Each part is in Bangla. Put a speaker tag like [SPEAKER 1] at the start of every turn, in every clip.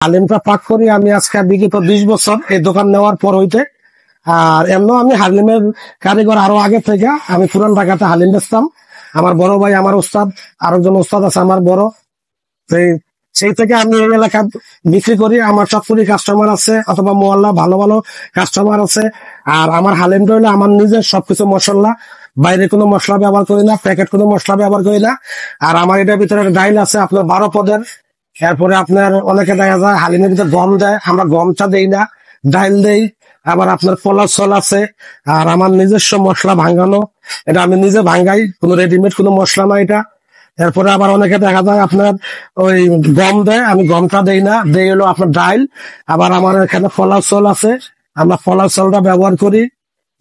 [SPEAKER 1] হালিমটা পাক করি আমি আজকে বিগত 20 বছর এই দোকান নেওয়ার পর হইতে। আর এমন আমি হালিমের কারিগর আরো আগে থেকে। আমি পুরান ঢাকাতে হালিম বেচতাম। আমার বড় ভাই আমার ওস্তাদ, আরেকজন ওস্তাদ আছে আমার বড়। সেই থেকে আমি এই এলাকা বিক্রি করি। আমার চটপুরি কাস্টমার আছে অথবা মোয়াল্লা ভালো ভালো কাস্টমার আছে। আর আমার হালিমটা হইলে আমার নিজের সবকিছু মশলা, বাইরে কোনো মশলা ব্যবহার করি না, প্যাকেট কোনো মশলা ব্যবহার করি না। আর আমার এটার ভিতরে ডাইল আছে আপনার 12 পদের। এরপরে আপনার অনেকে দেখা যায় হালিমের ভিতরে গম দেয়, আমরা গমটা দেই না, ডাইল দেই। আবার আপনার পোলাও চল আছে। আর আমার নিজস্ব মশলা ভাঙানো, এটা আমি নিজে ভাঙ্গাই, কোনো রেডিমেড কোনো মশলা না এটা। এরপরে আবার অনেকে দেখা যায় আপনার ওই গম দেয়, আমি গমটা দেই না, দেই হলো আপনার ডাইল। আবার আমার এখানে পোলাও চল আছে, আমরা পোলাও চলটা ব্যবহার করি,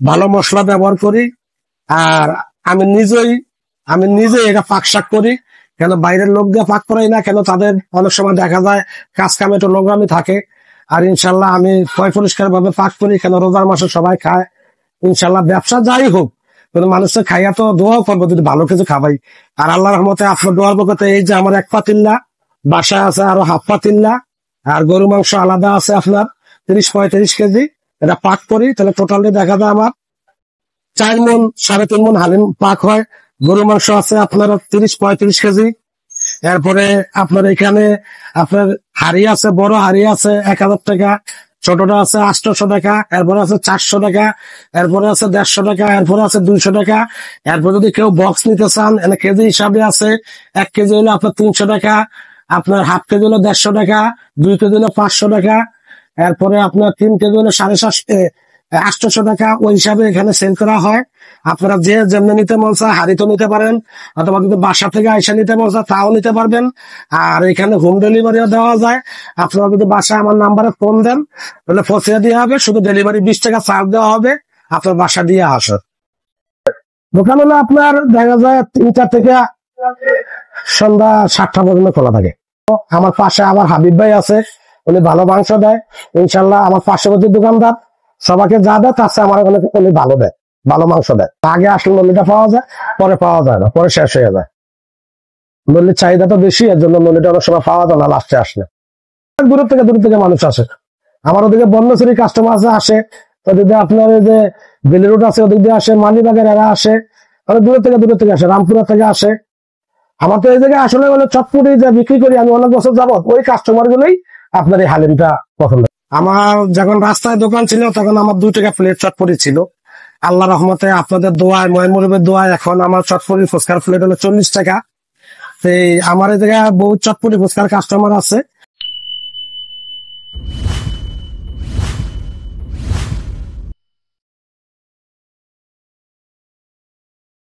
[SPEAKER 1] ভালো মশলা ব্যবহার করি। আর আমি নিজেই এটা পাক শাক করি। কেন বাইরের লোক দিয়ে পাক করাই না, কেন তাদের অনেক সময় দেখা যায় কাজ কামে একটু নোংরামি থাকে। আর ইনশাল্লাহ আমি পরিষ্কার ভাবে পাক করি, কেন রোজার মাসে সবাই খায়। ইনশাল্লাহ ব্যবসা যাই হোক, কিন্তু মানুষের খাইয়া তো দোয়াও করবো যদি ভালো কিছু খাবাই। আর আল্লাহ রহমতে আপনার দোয়ার বলতে এই যে আমার 1 পাতিল্লা বাসায় আছে, আরো 1/2 পাতিল্লা। আর গরু মাংস আলাদা আছে আপনার 30-35 কেজি। এটা পাক করি, তাহলে টোটালি দেখা যায় আমার 4 মন 3.5 মন হালিম পাক হয়। গরু মাংস আছে আপনার 30-35 কেজি। এরপরে আপনার এখানে আপনার হাড়ি আছে, বড় হাড়ি আছে 1000 টাকা, ছোটটা আছে 800 টাকা, এরপরে আছে 400 টাকা, এরপরে আছে 150 টাকা, এরপরে আছে 200 টাকা। এরপর যদি কেউ বক্স নিতে চান এনে কেজি হিসাবে আছে। 1 কেজি হলো আপনার 300 টাকা, আপনার হাফ কেজি হলো 150 টাকা, 2 কেজি হলো 500 টাকা, এরপরে আপনার 3 কেজি হলো 850 টাকা। ওই হিসাবে এখানে সেল করা হয়। আপনারা যে যেমনি নিতে মন চায় হাড়িতে নিতে পারেন, অথবা যদি বাসা থেকে আইসা নিতে মন চায় তাও নিতে পারবেন। আর এখানে হোম ডেলিভারিও দেওয়া যায়। আপনারা যদি বাসায় আমার নাম্বারে ফোন দেন তাহলে পৌঁছে দেওয়া হবে, শুধু ডেলিভারি 20 টাকা চার্জ দেওয়া হবে, আপনার বাসা দিয়ে আসে। দোকান হলো আপনার দেখা যায় 3টা থেকে সন্ধ্যা 7টা পর্যন্ত খোলা থাকে। আমার পাশে আমার হাবিব ভাই আছে, উনি ভালো মাংস দেয়। ইনশাল্লাহ আমার পার্শ্ববর্তী দোকানদার সবাইকে যা দেয় তার চেয়ে আমার ওখানে উনি ভালো দেয়, ভালো মাংস দেয়। আগে আসলে নলিটা পাওয়া যায়, পরে পাওয়া যায় না, পরে শেষ হয়ে যায়। নলির চাহিদা তো বেশি, এর জন্য নলিটা অনেক সময় পাওয়া যায় না লাস্টে আসলে। দূর থেকে মানুষ আসে। আমার ওদিকে বন্যশ্রী কাস্টমার আসে, ওদিকে আপনার এই যে বেলি রোড আছে ওদিক দিয়ে আসে, মালিবাগের এরা আসে, অনেক দূর থেকে আসে, রামপুরা থেকে আসে। আমার তো এই জায়গায় আসলে হলো চটপুরি যে বিক্রি করি আমি অনেক বছর যাবত, ওই কাস্টমার গুলোই আপনার এই হালিমটা পছন্দ। আমার যখন রাস্তায় দোকান ছিল তখন আমার 2 টাকা প্লেট চটপটি ছিল। আল্লাহ রহমতে আপনাদের দোয়ায়, ময়মুরবের দোয়ায় এখন আমার চটপটি ফুচকার প্লেট হলো 40 টাকা। আমার এই জায়গায় বহু চটপটি ফুচকার কাস্টমার আছে।